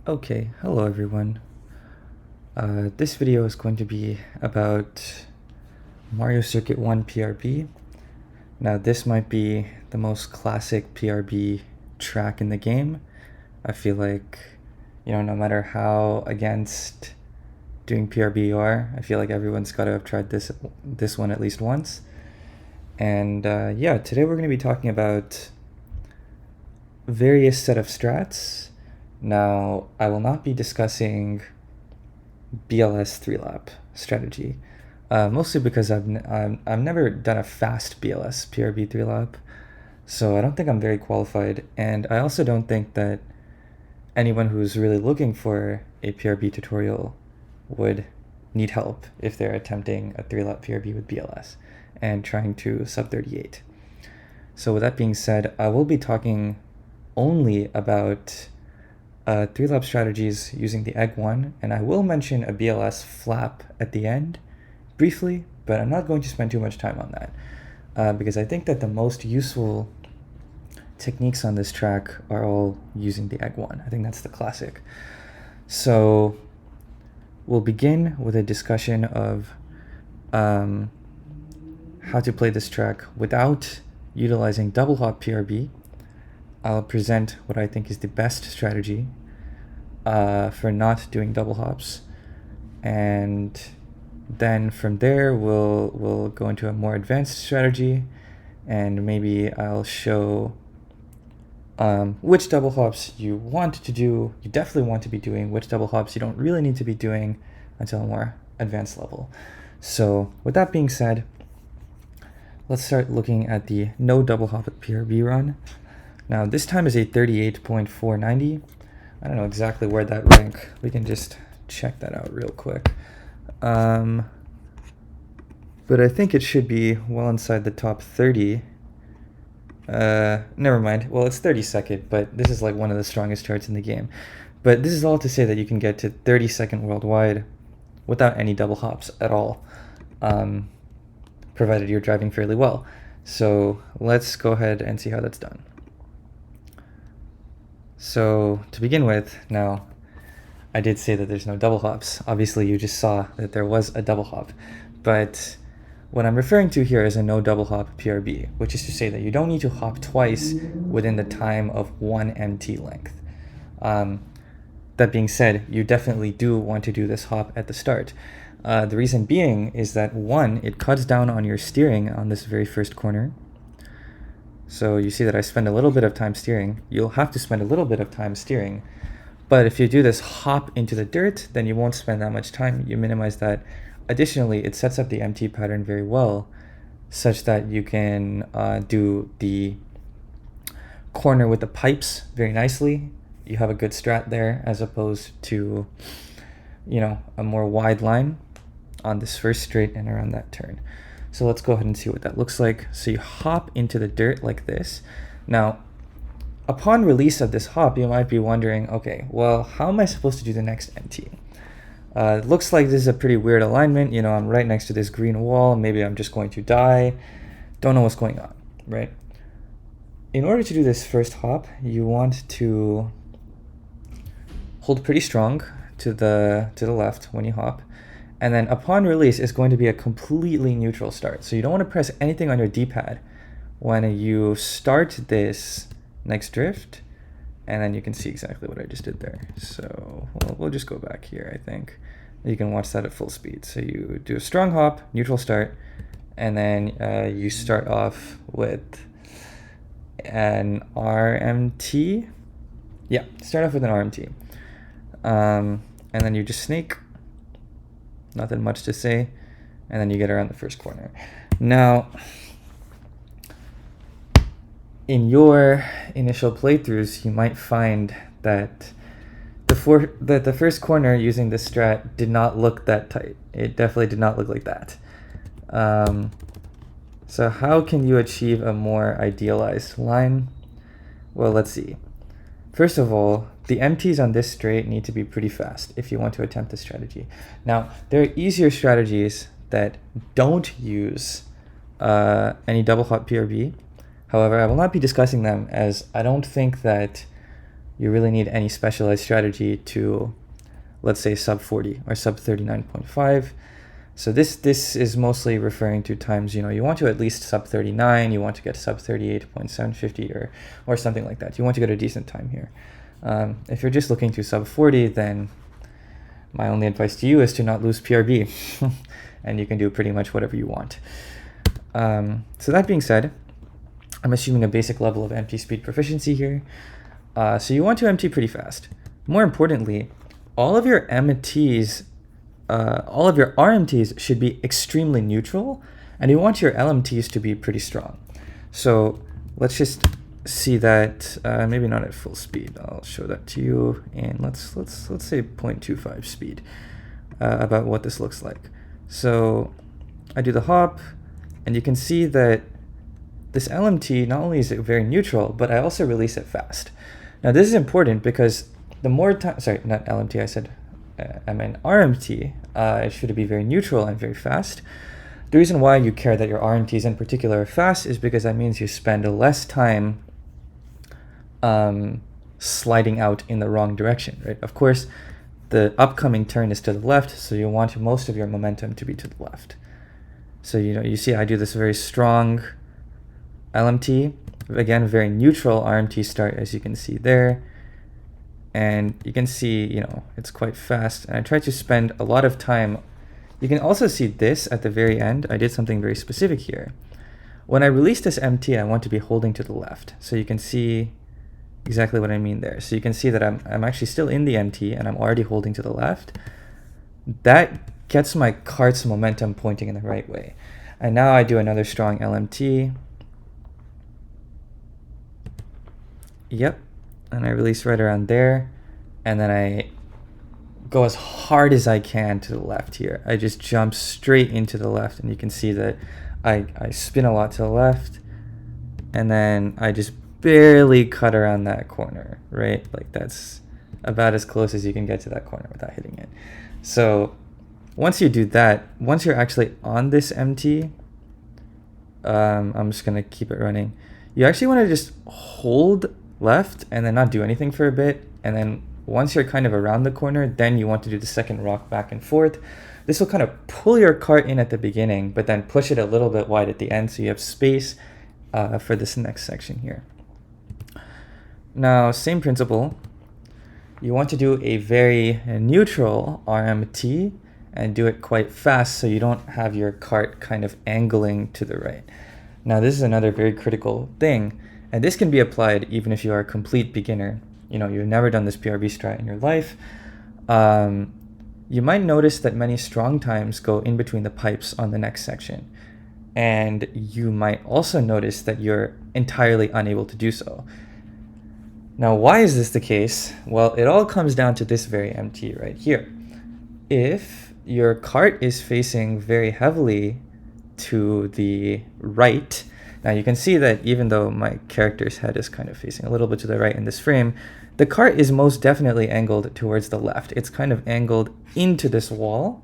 Okay, hello everyone. This video is going to be about Mario Circuit 1 PRB. Now this might be the most classic PRB track in the game. I feel like, no matter how against doing PRB you are, I feel like everyone's got to have tried this one at least once. And yeah, today we're going to be talking about various set of strats. Now, I will not be discussing BLS 3-lap strategy, mostly because I've never done a fast BLS PRB 3-lap, so I don't think I'm very qualified, and I also don't think that anyone who's really looking for a PRB tutorial would need help if they're attempting a 3-lap PRB with BLS and trying to sub 38. So with that being said, I will be talking only about 3-lap strategies using the egg one, and I will mention a BLS flap at the end briefly, but I'm not going to spend too much time on that because I think that the most useful techniques on this track are all using the egg one. I think that's the classic. So we'll begin with a discussion of how to play this track without utilizing double hop PRB. I'll present what I think is the best strategy for not doing double hops, and then from there we'll go into a more advanced strategy, and maybe I'll show which double hops you want to do, you definitely want to be doing, which double hops you don't really need to be doing until a more advanced level. So with that being said, let's start looking at the no double hop at PRB run. Now this time is a 38.490. I don't know exactly where that rank. We can just check that out real quick. But I think it should be well inside the top 30. Never mind. Well, it's 32nd, but this is like one of the strongest charts in the game. But this is all to say that you can get to 32nd worldwide without any double hops at all, provided you're driving fairly well. So let's go ahead and see how that's done. So to begin with, now, I did say that there's no double hops. Obviously, you just saw that there was a double hop. But what I'm referring to here is a no double hop PRB, which is to say that you don't need to hop twice within the time of 1 MT length. That being said, you definitely do want to do this hop at the start. The reason being is that, one, it cuts down on your steering on this very first corner. So you see that I spend a little bit of time steering. You'll have to spend a little bit of time steering. But if you do this hop into the dirt, then you won't spend that much time. You minimize that. Additionally, it sets up the MT pattern very well, such that you can do the corner with the pipes very nicely. You have a good strat there, as opposed to, a more wide line on this first straight and around that turn. So let's go ahead and see what that looks like. So you hop into the dirt like this. Now, upon release of this hop, you might be wondering, okay, well, how am I supposed to do the next MT? It looks like this is a pretty weird alignment. I'm right next to this green wall. Maybe I'm just going to die. Don't know what's going on, right? In order to do this first hop, you want to hold pretty strong to the left when you hop. And then upon release, it's going to be a completely neutral start. So you don't want to press anything on your D-pad when you start this next drift. And then you can see exactly what I just did there. So we'll just go back here, I think. You can watch that at full speed. So you do a strong hop, neutral start, and then you start off with an RMT. Yeah, start off with an RMT. And then you just snake. Nothing much to say. And then you get around the first corner. Now, in your initial playthroughs, you might find that the first corner using this strat did not look that tight. It definitely did not look like that. So how can you achieve a more idealized line? Well, let's see. First of all, the MTs on this straight need to be pretty fast if you want to attempt this strategy. Now, there are easier strategies that don't use any double hop PRB. However, I will not be discussing them, as I don't think that you really need any specialized strategy to, let's say, sub 40 or sub 39.5. So this is mostly referring to times, you want to at least sub 39, you want to get sub 38.750 or something like that. You want to get a decent time here. If you're just looking to sub 40, then my only advice to you is to not lose PRB, and you can do pretty much whatever you want. So that being said, I'm assuming a basic level of empty speed proficiency here. So you want to empty pretty fast. More importantly, all of your MTs, all of your RMTs should be extremely neutral, and you want your LMTs to be pretty strong. So let's just see that, maybe not at full speed. I'll show that to you, and let's say 0.25 speed, about what this looks like. So I do the hop, and you can see that this LMT, not only is it very neutral, but I also release it fast. Now this is important because the more time, sorry, not LMT, I meant RMT, it should be very neutral and very fast. The reason why you care that your RMTs in particular are fast is because that means you spend less time sliding out in the wrong direction, right? Of course, the upcoming turn is to the left, so you want most of your momentum to be to the left. So you see I do this very strong LMT, again, very neutral RMT start, as you can see there. And you can see, it's quite fast. And I try to spend a lot of time. You can also see this at the very end. I did something very specific here. When I release this MT, I want to be holding to the left. So you can see exactly what I mean there. So you can see that I'm actually still in the MT and I'm already holding to the left. That gets my cart's momentum pointing in the right way. And now I do another strong LMT. Yep, and I release right around there, and then I go as hard as I can to the left here. I just jump straight into the left, and you can see that I spin a lot to the left, and then I just barely cut around that corner, right? Like that's about as close as you can get to that corner without hitting it. So once you do that, once you're actually on this MT, I'm just gonna keep it running. You actually want to just hold left and then not do anything for a bit, and then once you're kind of around the corner, then you want to do the second rock back and forth. This will kind of pull your cart in at the beginning, but then push it a little bit wide at the end so you have space for this next section here. Now, same principle. You want to do a very neutral RMT and do it quite fast so you don't have your cart kind of angling to the right. Now, this is another very critical thing. And this can be applied even if you are a complete beginner. You've never done this PRB strat in your life. You might notice that many strong times go in between the pipes on the next section. And you might also notice that you're entirely unable to do so. Now, why is this the case? Well, it all comes down to this very MT right here. If your cart is facing very heavily to the right, now you can see that even though my character's head is kind of facing a little bit to the right in this frame, the cart is most definitely angled towards the left. It's kind of angled into this wall.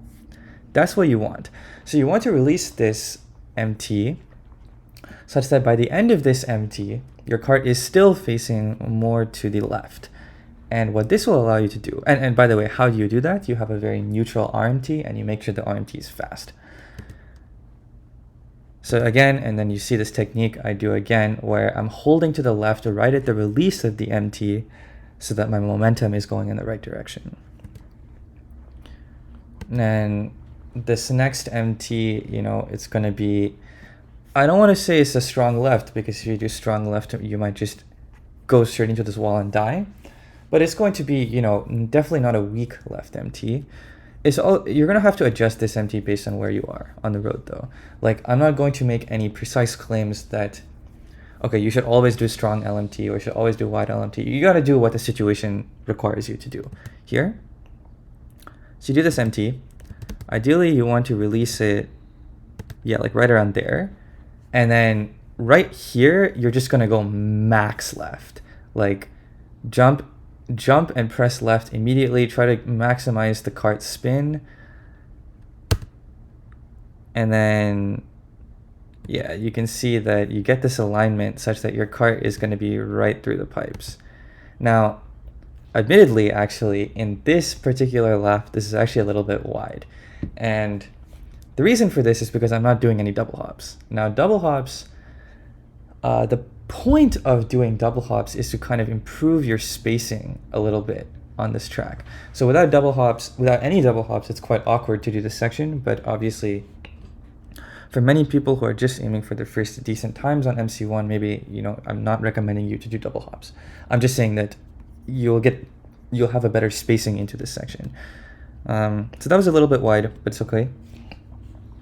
That's what you want. So you want to release this MT such that by the end of this MT, your cart is still facing more to the left. And what this will allow you to do, and by the way, how do you do that? You have a very neutral RMT and you make sure the RMT is fast. So again, and then you see this technique I do again where I'm holding to the left right at the release of the MT so that my momentum is going in the right direction. And then this next MT, it's going to be, I don't want to say it's a strong left because if you do strong left, you might just go straight into this wall and die. But it's going to be, definitely not a weak left MT. You're going to have to adjust this MT based on where you are on the road though. Like, I'm not going to make any precise claims that, okay, you should always do strong LMT or you should always do wide LMT. You got to do what the situation requires you to do. Here, so you do this MT. Ideally, you want to release it, like right around there. And then right here, you're just going to go max left. Like, jump and press left immediately. Try to maximize the cart spin. And then, you can see that you get this alignment such that your cart is going to be right through the pipes. Now, admittedly, actually, in this particular lap, this is actually a little bit wide. And the reason for this is because I'm not doing any double hops. Now, double hops, the point of doing double hops is to kind of improve your spacing a little bit on this track. So without any double hops, it's quite awkward to do this section, but obviously for many people who are just aiming for their first decent times on MC1, maybe, I'm not recommending you to do double hops. I'm just saying that you'll have a better spacing into this section. So that was a little bit wide, but it's okay.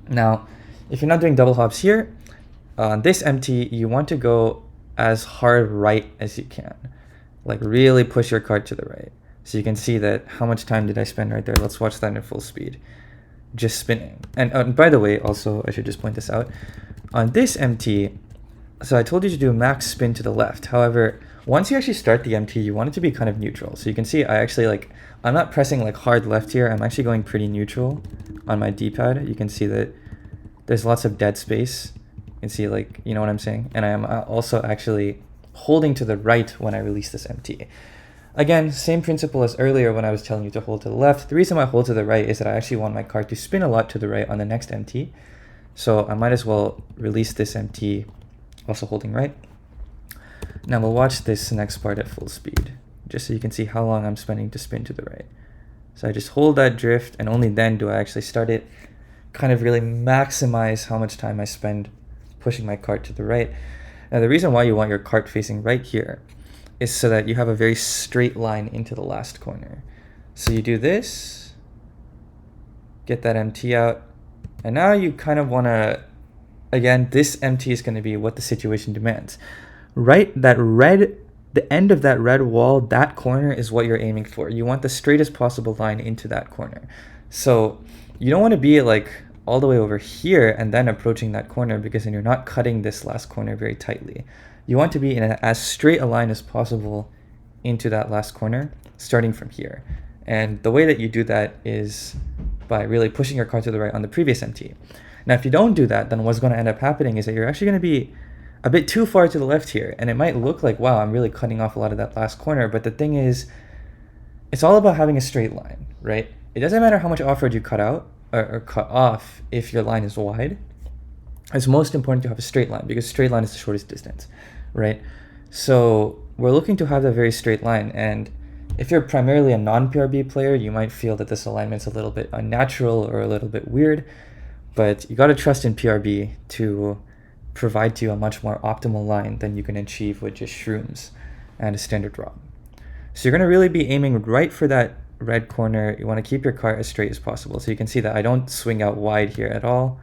Now, if you're not doing double hops here, on this MT, you want to go as hard right as you can. Like really push your cart to the right. So you can see that how much time did I spend right there. Let's watch that in full speed. Just spinning. And by the way, also, I should just point this out. On this MT, so I told you to do max spin to the left. However, once you actually start the MT, you want it to be kind of neutral. So you can see I'm not pressing like hard left here. I'm actually going pretty neutral on my D-pad. You can see that there's lots of dead space. You can see, like, you know what I'm saying? And I am also actually holding to the right when I release this MT. Again, same principle as earlier when I was telling you to hold to the left. The reason why I hold to the right is that I actually want my cart to spin a lot to the right on the next MT. So I might as well release this MT also holding right. Now we'll watch this next part at full speed, just so you can see how long I'm spending to spin to the right. So I just hold that drift, and only then do I actually start it, kind of really maximize how much time I spend pushing my cart to the right. Now the reason why you want your cart facing right here is so that you have a very straight line into the last corner. So you do this, get that MT out, and now you kind of want to, again, this MT is going to be what the situation demands. Right, the end of that red wall, that corner is what you're aiming for. You want the straightest possible line into that corner. So you don't want to be like all the way over here and then approaching that corner, because then you're not cutting this last corner very tightly. You want to be in as straight a line as possible into that last corner, starting from here. And the way that you do that is by really pushing your cart to the right on the previous MT. Now, if you don't do that, then what's going to end up happening is that you're actually going to be a bit too far to the left here. And it might look like, wow, I'm really cutting off a lot of that last corner. But the thing is, it's all about having a straight line, right? It doesn't matter how much off-road you cut out or cut off if your line is wide. It's most important to have a straight line, because straight line is the shortest distance, right? So we're looking to have that very straight line. And if you're primarily a non-PRB player, you might feel that this alignment's a little bit unnatural or a little bit weird, but you got to trust in PRB to provide to you a much more optimal line than you can achieve with just shrooms and a standard ROM. So you're going to really be aiming right for that red corner. You want to keep your cart as straight as possible. So you can see that I don't swing out wide here at all.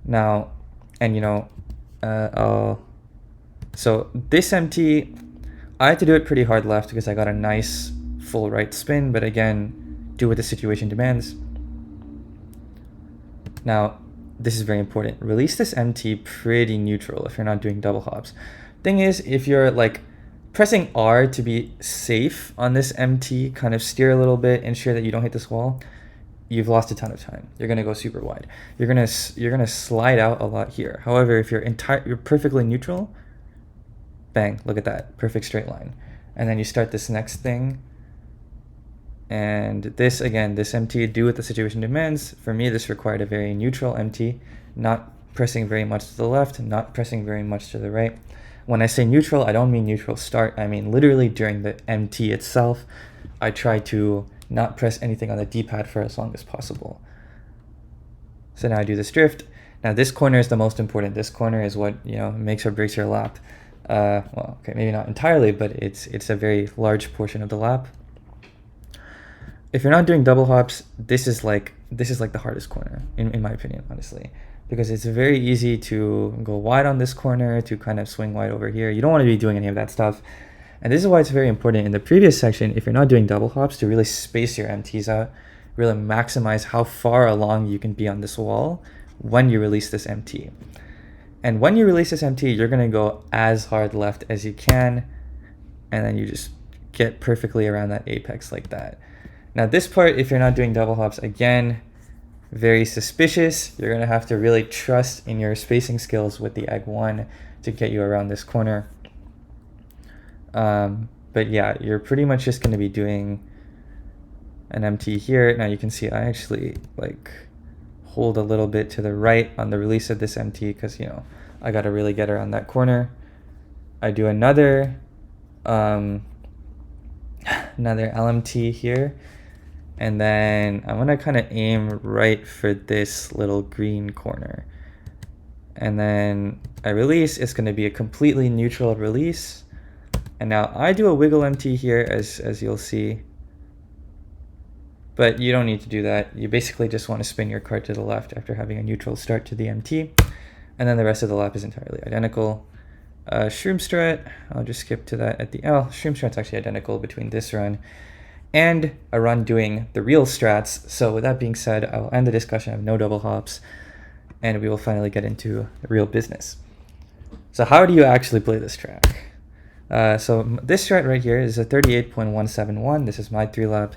Now, and so this MT, I had to do it pretty hard left because I got a nice full right spin, but again, do what the situation demands. Now, this is very important. Release this MT pretty neutral if you're not doing double hops. Thing is, if you're like pressing R to be safe on this MT, kind of steer a little bit, ensure that you don't hit this wall, you've lost a ton of time. You're gonna go super wide. You're gonna slide out a lot here. However, if you're perfectly neutral, bang, look at that, perfect straight line. And then you start this next thing. And this, again, this MT, do what the situation demands. For me, this required a very neutral MT, not pressing very much to the left, not pressing very much to the right. When I say neutral, I don't mean neutral start. I mean literally during the MT itself, I try to not press anything on the D-pad for as long as possible. So now I do this drift. Now this corner is the most important. This corner is what, makes or breaks your lap. Well, okay, maybe not entirely, but it's a very large portion of the lap. If you're not doing double hops, this is like the hardest corner in my opinion, honestly, because it's very easy to go wide on this corner, to kind of swing wide over here. You don't want to be doing any of that stuff. And this is why it's very important in the previous section, if you're not doing double hops, to really space your MTs out, really maximize how far along you can be on this wall when you release this MT. And when you release this MT, you're going to go as hard left as you can, and then you just get perfectly around that apex like that. Now this part, if you're not doing double hops, again, very suspicious. You're going to have to really trust in your spacing skills with the egg 1 to get you around this corner. But yeah, you're pretty much just going to be doing an MT here. Now you can see I actually like hold a little bit to the right on the release of this MT because, you know, I got to really get around that corner. I do another LMT here, and then I'm gonna kind of aim right for this little green corner, and then I release. It's gonna be a completely neutral release, and now I do a wiggle MT here, as you'll see, but you don't need to do that. You basically just want to spin your card to the left after having a neutral start to the MT, and then the rest of the lap is entirely identical. Shroom strat, I'll just skip to that at the, Shroom strat's actually identical between this run and a run doing the real strats. So with that being said, I will end the discussion of no double hops, and we will finally get into the real business. So how do you actually play this track? So this strat right here is a 38.171. This is my 3-lap,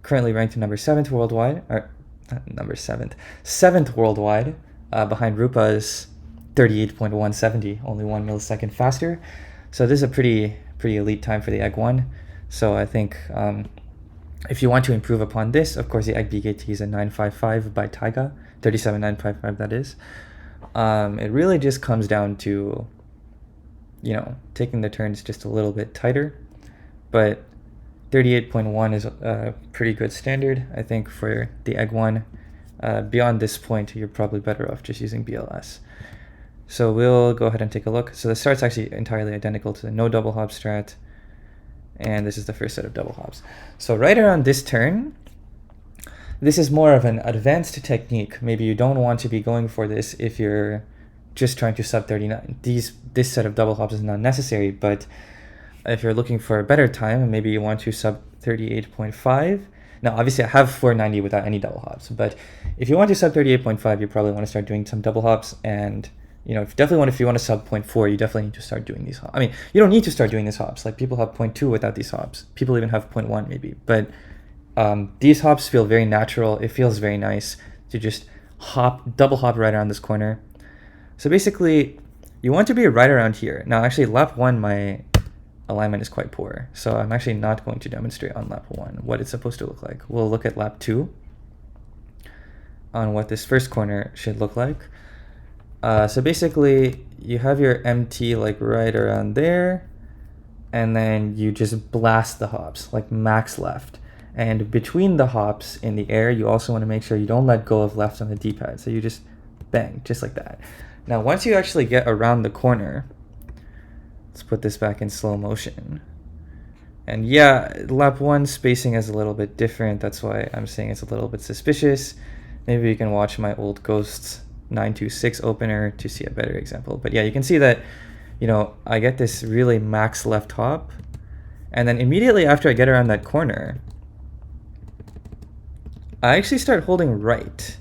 currently ranked number 7th worldwide, or not number 7th, 7th worldwide, behind Rupa's 38.170, only 1 millisecond faster. So this is a pretty elite time for the Egg 1. So I think if you want to improve upon this, of course the Egg BKT is a 955 by Taiga, 37955 that is. It really just comes down to, you know, taking the turns just a little bit tighter, but 38.1 is a pretty good standard, I think, for the Egg 1. Beyond this point, you're probably better off just using BLS. So we'll go ahead and take a look. So the start's actually entirely identical to the no double hop strat, and this is the first set of double hops. So right around this turn, this is more of an advanced technique. Maybe you don't want to be going for this if you're just trying to sub 39. This set of double hops is not necessary, but if you're looking for a better time, maybe you want to sub 38.5. Now, obviously, I have 490 without any double hops, but if you want to sub 38.5, you probably want to start doing some double hops, and you know, if you want to sub 0.4, you definitely need to start doing these hops. I mean, you don't need to start doing these hops. Like, people have 0.2 without these hops. People even have 0.1 maybe. But these hops feel very natural. It feels very nice to just double hop right around this corner. So basically, you want to be right around here. Now, actually, lap 1, my alignment is quite poor. So I'm actually not going to demonstrate on lap 1 what it's supposed to look like. We'll look at lap 2 on what this first corner should look like. So basically, you have your MT like right around there, and then you just blast the hops, like max left. And between the hops in the air, you also want to make sure you don't let go of left on the D-pad. So you just bang, just like that. Now, once you actually get around the corner, let's put this back in slow motion. And yeah, lap 1 spacing is a little bit different. That's why I'm saying it's a little bit suspicious. Maybe you can watch my old Ghosts 926 opener to see a better example. But yeah, you can see that, you know, I get this really max left hop, and then immediately after I get around that corner, I actually start holding right.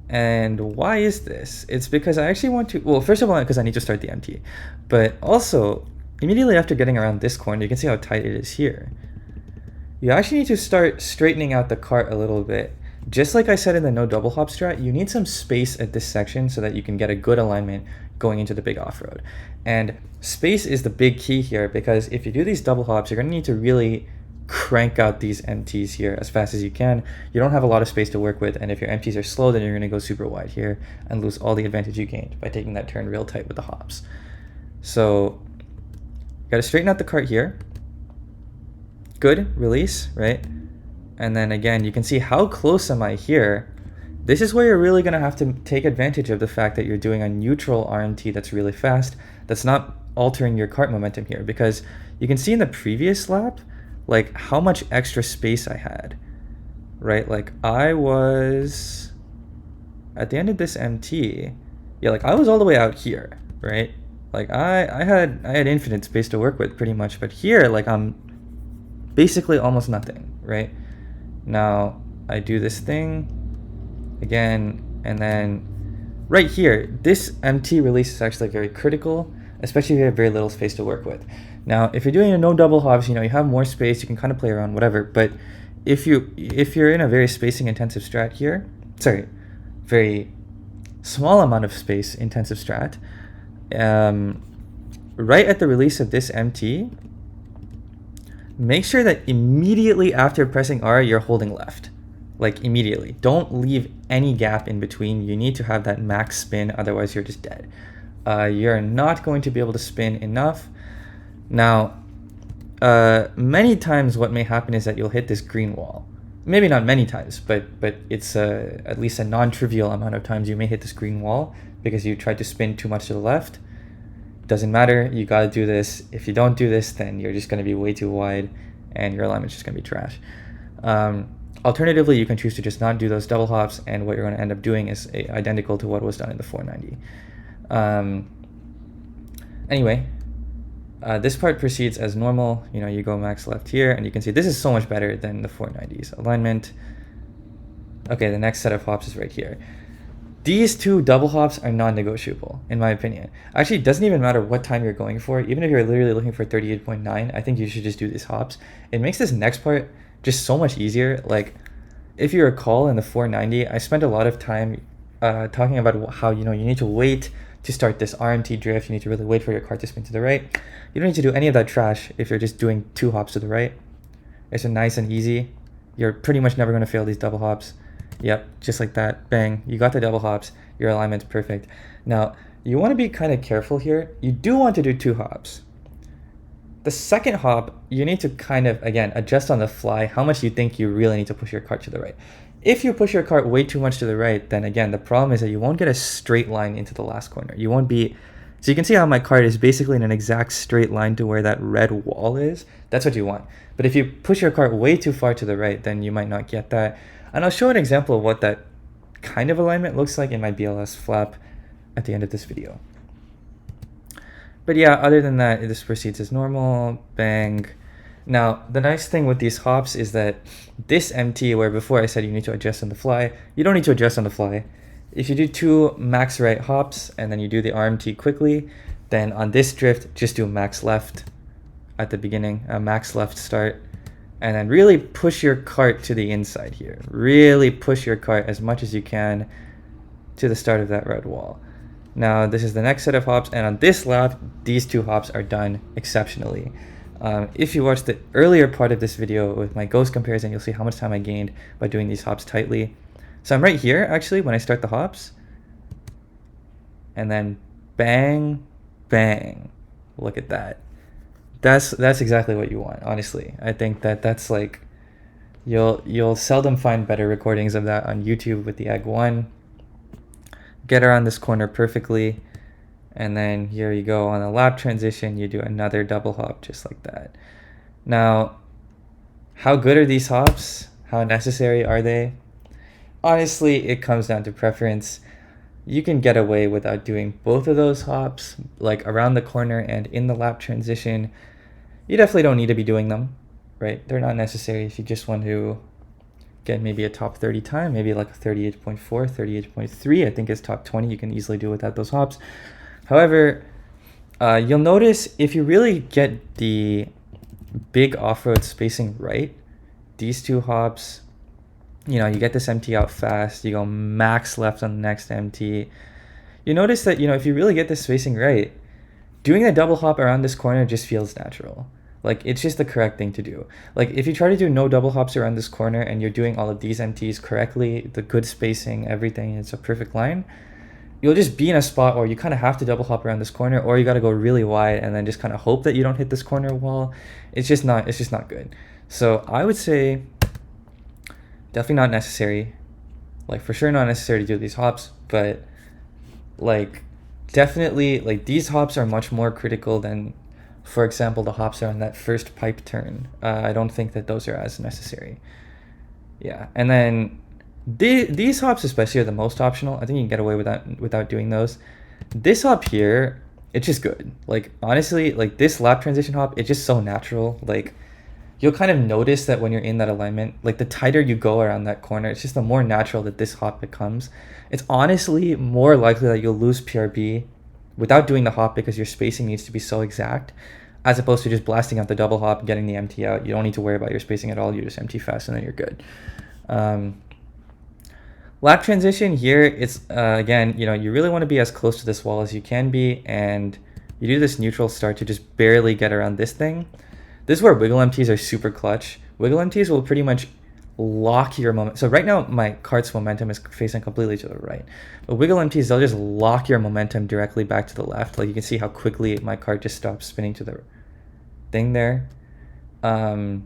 And why is this? It's because I actually want to, well, first of all, because I need to start the MT, but also immediately after getting around this corner, you can see how tight it is here. You actually need to start straightening out the cart a little bit. Just like I said in the no double hop strat, you need some space at this section so that you can get a good alignment going into the big off-road. And space is the big key here, because if you do these double hops, you're going to need to really crank out these MTs here as fast as you can. You don't have a lot of space to work with, and if your MTs are slow, then you're going to go super wide here and lose all the advantage you gained by taking that turn real tight with the hops. So you got to straighten out the cart here. Good release, right? And then again, you can see how close am I here. This is where you're really going to have to take advantage of the fact that you're doing a neutral RMT that's really fast, that's not altering your cart momentum here, because you can see in the previous lap, like how much extra space I had, right? Like I was, at the end of this MT, yeah, like I was all the way out here, right? Like I had infinite space to work with pretty much, but here, like I'm basically almost nothing, right? Now I do this thing again, and then right here, this MT release is actually very critical, especially if you have very little space to work with. Now, if you're doing a no double hops, you know, you have more space, you can kind of play around, whatever. But if you're in a very spacing intensive strat here, sorry, very small amount of space intensive strat, right at the release of this MT, make sure that immediately after pressing R, you're holding left. Like immediately. Don't leave any gap in between. You need to have that max spin, otherwise you're just dead. You're not going to be able to spin enough. Now, many times what may happen is that you'll hit this green wall. Maybe not many times, but it's at least a non-trivial amount of times you may hit this green wall because you tried to spin too much to the left. Doesn't matter, you gotta do this. If you don't do this, then you're just gonna be way too wide and your alignment's just gonna be trash. Alternatively, you can choose to just not do those double hops, and what you're gonna end up doing is identical to what was done in the 490. Anyway, this part proceeds as normal. You know, you go max left here, and you can see this is so much better than the 490s. Alignment. Okay, the next set of hops is right here. These two double hops are non-negotiable, in my opinion. Actually, it doesn't even matter what time you're going for. Even if you're literally looking for 38.9, I think you should just do these hops. It makes this next part just so much easier. Like, if you recall in the 490, I spent a lot of time talking about how, you know, you need to wait to start this RMT drift. You need to really wait for your card to spin to the right. You don't need to do any of that trash if you're just doing two hops to the right. It's a nice and easy. You're pretty much never going to fail these double hops. Yep, just like that. Bang, you got the double hops. Your alignment's perfect. Now, you want to be kind of careful here. You do want to do two hops. The second hop, you need to kind of, again, adjust on the fly how much you think you really need to push your cart to the right. If you push your cart way too much to the right, then again, the problem is that you won't get a straight line into the last corner. You won't be... So you can see how my cart is basically in an exact straight line to where that red wall is. That's what you want. But if you push your cart way too far to the right, then you might not get that. And I'll show an example of what that kind of alignment looks like in my BLS flap at the end of this video. But yeah, other than that, this proceeds as normal. Bang. Now, the nice thing with these hops is that this MT, where before I said you need to adjust on the fly, you don't need to adjust on the fly. If you do two max right hops and then you do the RMT quickly, then on this drift, just do max left at the beginning, a max left start, and then really push your cart to the inside here. Really push your cart as much as you can to the start of that red wall. Now, this is the next set of hops, and on this lap, these two hops are done exceptionally. If you watch the earlier part of this video with my ghost comparison, you'll see how much time I gained by doing these hops tightly. So I'm right here, actually, when I start the hops. And then bang, bang. Look at that. That's exactly what you want, honestly. I think that's like, you'll seldom find better recordings of that on YouTube with the Egg 1. Get around this corner perfectly. And then here you go on the lap transition, you do another double hop just like that. Now, how good are these hops? How necessary are they? Honestly, it comes down to preference. You can get away without doing both of those hops, like around the corner and in the lap transition. You definitely don't need to be doing them, right? They're not necessary if you just want to get maybe a top 30 time, maybe like a 38.4, 38.3. I think it's top 20. You can easily do without those hops. However, you'll notice if you really get the big off-road spacing right, these two hops, you know, you get this MT out fast, you go max left on the next MT. You notice that, you know, if you really get this spacing right, doing a double hop around this corner just feels natural. Like, it's just the correct thing to do. Like, if you try to do no double hops around this corner and you're doing all of these MTs correctly, the good spacing, everything, it's a perfect line, you'll just be in a spot where you kind of have to double hop around this corner, or you got to go really wide and then just kind of hope that you don't hit this corner wall. It's just not good. So I would say definitely not necessary. Like, for sure not necessary to do these hops, but like definitely, like, these hops are much more critical than, for example, the hops are on that first pipe turn. I don't think that those are as necessary. Yeah, and then these hops especially are the most optional. I think you can get away without doing those. This hop here, it's just good. Like, honestly, like this lap transition hop, it's just so natural. Like, you'll kind of notice that when you're in that alignment, like the tighter you go around that corner, it's just the more natural that this hop becomes. It's honestly more likely that you'll lose PRB without doing the hop because your spacing needs to be so exact, as opposed to just blasting out the double hop, getting the MT out. You don't need to worry about your spacing at all. You just MT fast and then you're good. Lap transition here, it's again, you know, you really want to be as close to this wall as you can be, and you do this neutral start to just barely get around this thing. This is where wiggle empties are super clutch. Wiggle empties will pretty much lock your moment. So right now my cart's momentum is facing completely to the right. But wiggle empties, they'll just lock your momentum directly back to the left. Like you can see how quickly my cart just stops spinning to the thing there. Yeah,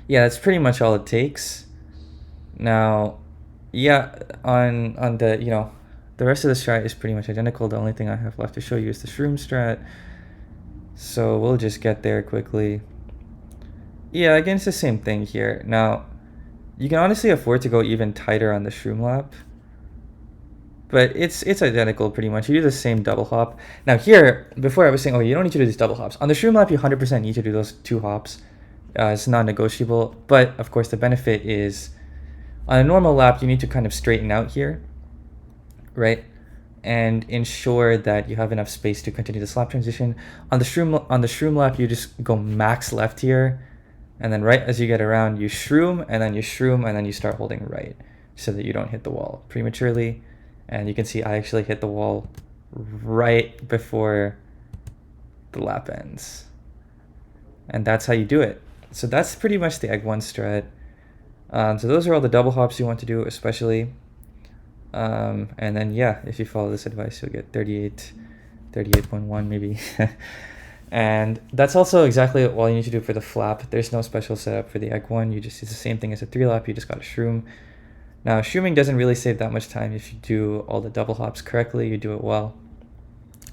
that's pretty much all it takes. Now, yeah, on the, you know, the rest of the strat is pretty much identical. The only thing I have left to show you is the shroom strat. So we'll just get there quickly. Yeah, again, it's the same thing here. Now, you can honestly afford to go even tighter on the shroom lap, but it's identical pretty much. You do the same double hop. Now here, before I was saying, oh, you don't need to do these double hops. On the shroom lap, you 100% need to do those 2 hops. It's non-negotiable, but of course the benefit is on a normal lap, you need to kind of straighten out here, right? And ensure that you have enough space to continue the slap transition. On the shroom lap, you just go max left here, and then right as you get around, you shroom, and then you shroom, and then you start holding right so that you don't hit the wall prematurely. And you can see I actually hit the wall right before the lap ends. And that's how you do it. So that's pretty much the egg 1 strat. So those are all the double hops you want to do, especially. And then, yeah, if you follow this advice, you'll get 38.1 maybe. And that's also exactly all you need to do for the flap. There's no special setup for the egg 1. It's the same thing as a 3 lap. You just got to shroom. Now, shrooming doesn't really save that much time if you do all the double hops correctly. You do it well.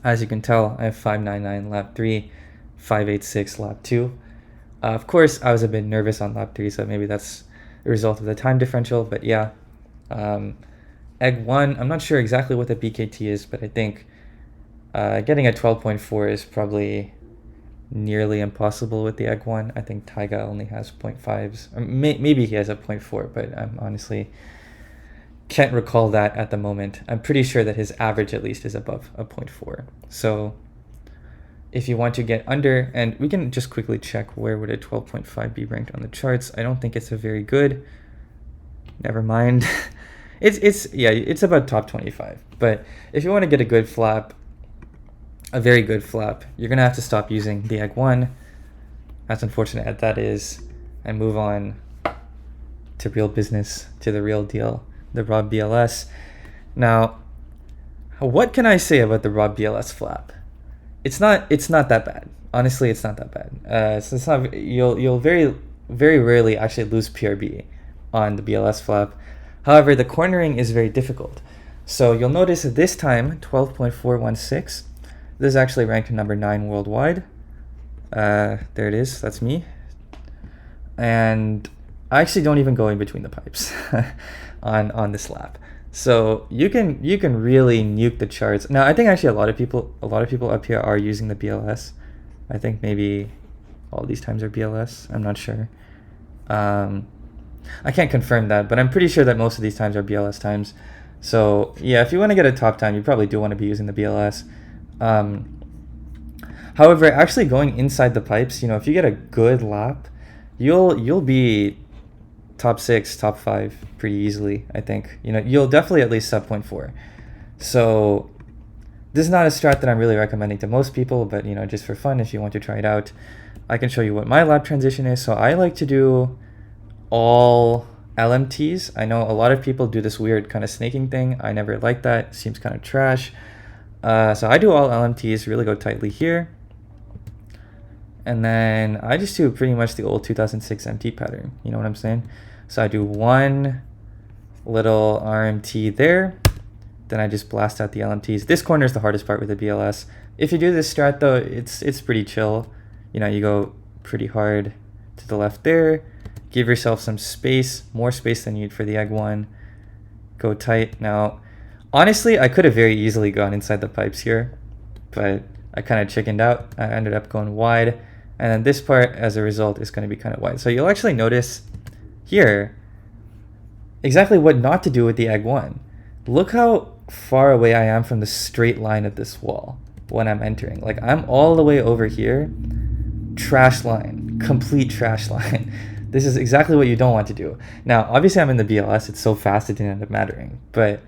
As you can tell, I have 599 lap 3, 586 lap 2. Of course, I was a bit nervous on lap 3, so maybe that's the result of the time differential. But yeah, egg 1, I'm not sure exactly what the BKT is, but I think getting a 12.4 is probably nearly impossible with the egg 1. I think Taiga only has 0.5s. Or maybe he has a 0.4, but I'm honestly can't recall that at the moment. I'm pretty sure that his average at least is above a 0.4. So if you want to get under, and we can just quickly check where would a 12.5 be ranked on the charts. I don't think it's a very good. Never mind. It's about top 25. But if you want to get a good flap, a very good flap, you're gonna have to stop using the egg 1, as unfortunate as that is, and move on to real business, to the real deal, the raw BLS. Now, what can I say about the raw BLS flap? It's not that bad. Honestly, it's not that bad. So it's not. You'll very rarely actually lose PRB on the BLS flap. However, the cornering is very difficult. So you'll notice that this time 12.416. This is actually ranked number 9 worldwide. There it is. That's me. And I actually don't even go in between the pipes on this lap. So you can really nuke the charts. Now I think actually a lot of people up here are using the BLS. I think maybe all these times are BLS. I'm not sure. I can't confirm that, but I'm pretty sure that most of these times are BLS times. So yeah, if you want to get a top time, you probably do want to be using the BLS. However, actually going inside the pipes, if you get a good lap, you'll be top 6, top 5 pretty easily. I think you'll definitely at least sub 0.4. So this is not a strat that I'm really recommending to most people, but just for fun, if you want to try it out, I can show you what my lap transition is. So I like to do all LMTs. I know a lot of people do this weird kind of snaking thing. I never like that. It seems kind of trash. So I do all LMTs, really go tightly here. And then I just do pretty much the old 2006 MT pattern. You know what I'm saying? So I do one little RMT there. Then I just blast out the LMTs. This corner is the hardest part with the BLS. If you do this strat though, it's pretty chill. You go pretty hard to the left there. Give yourself some space, more space than you need for the egg 1. Go tight. Now, honestly, I could have very easily gone inside the pipes here, but I kind of chickened out. I ended up going wide. And then this part, as a result, is going to be kind of wide. So you'll actually notice here exactly what not to do with the egg 1. Look how far away I am from the straight line of this wall when I'm entering. Like, I'm all the way over here. Trash line. Complete trash line. This is exactly what you don't want to do. Now, obviously, I'm in the BLS. It's so fast it didn't end up mattering. But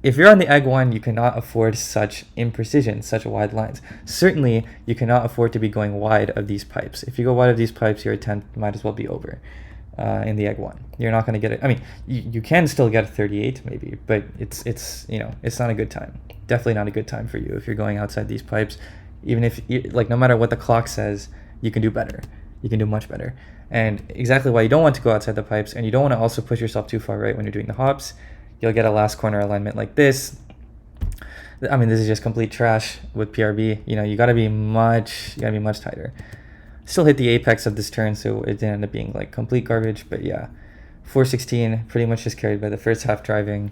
if you're on the egg one, you cannot afford such imprecision, such wide lines. Certainly, you cannot afford to be going wide of these pipes. If you go wide of these pipes, your attempt might as well be over in the egg one. You're not going to get it. I mean, you can still get a 38 maybe, but it's you know, it's not a good time. Definitely not a good time for you if you're going outside these pipes. Even if like, no matter what the clock says, you can do better. You can do much better. And exactly why you don't want to go outside the pipes, and you don't want to also push yourself too far right when you're doing the hops. You'll get a last corner alignment like this. I mean, this is just complete trash with PRB. You know, you gotta be much tighter. Still hit the apex of this turn, so it didn't end up being like complete garbage. But yeah, 416 pretty much just carried by the first half driving.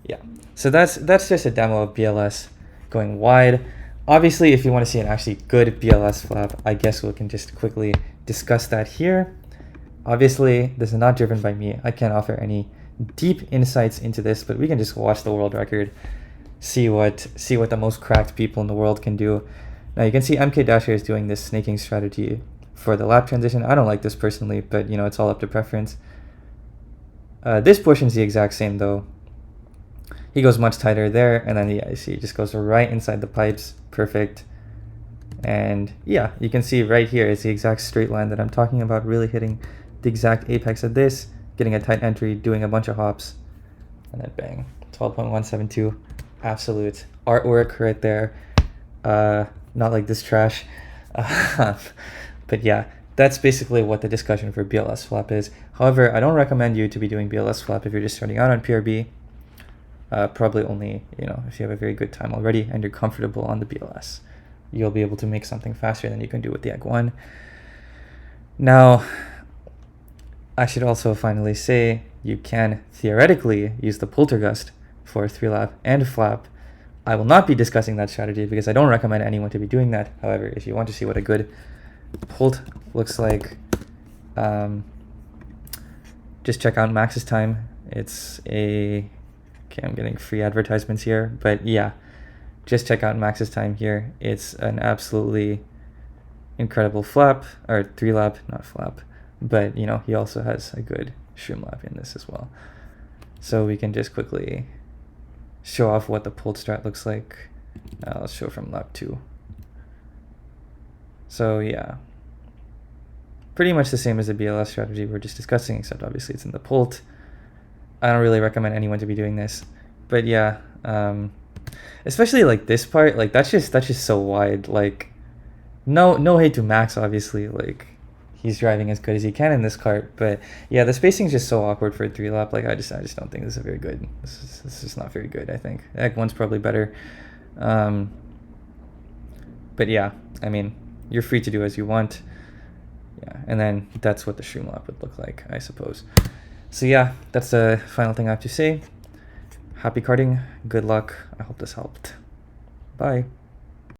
Yeah, so that's just a demo of BLS going wide. Obviously, if you want to see an actually good BLS flap, I guess we can just quickly discuss that here. Obviously, this is not driven by me. I can't offer any deep insights into this, but we can just watch the world record, see what the most cracked people in the world can do. Now you can see MKDS is doing this snaking strategy for the lap transition. I don't like this personally, but you know, it's all up to preference. This portion's the exact same though. He goes much tighter there, and then yeah, you see, he just goes right inside the pipes, perfect. And yeah, you can see right here is the exact straight line that I'm talking about, really hitting the exact apex of this, getting a tight entry, doing a bunch of hops, and then bang, 12.172, absolute artwork right there. Not like this trash. But yeah, that's basically what the discussion for BLS flap is. However, I don't recommend you to be doing BLS flap if you're just starting out on PRB. Probably only, you know, if you have a very good time already and you're comfortable on the BLS. You'll be able to make something faster than you can do with the egg one. Now, I should also finally say you can theoretically use the poltergust for 3-lap and flap. I will not be discussing that strategy because I don't recommend anyone to be doing that. However, if you want to see what a good Polt looks like, just check out Max's time. It's a... Okay, I'm getting free advertisements here, but yeah, just check out Max's time here. It's an absolutely incredible flap, or 3-lap, not flap, but you know, he also has a good shroom lap in this as well. So we can just quickly show off what the Polt strat looks like. Let's show from lap 2. So yeah, pretty much the same as the BLS strategy we're just discussing, except obviously it's in the Polt. I don't really recommend anyone to be doing this, but yeah, especially like this part, like that's just so wide. Like, no hate to Max, obviously, like he's driving as good as he can in this cart, but yeah, the spacing is just so awkward for a 3-lap. Like I just don't think this is very good. This is not very good. I think Egg 1's probably better, but yeah, I mean, you're free to do as you want. Yeah, and then that's what the shroom lap would look like, I suppose. So yeah, that's the final thing I have to say. Happy karting, good luck, I hope this helped. Bye.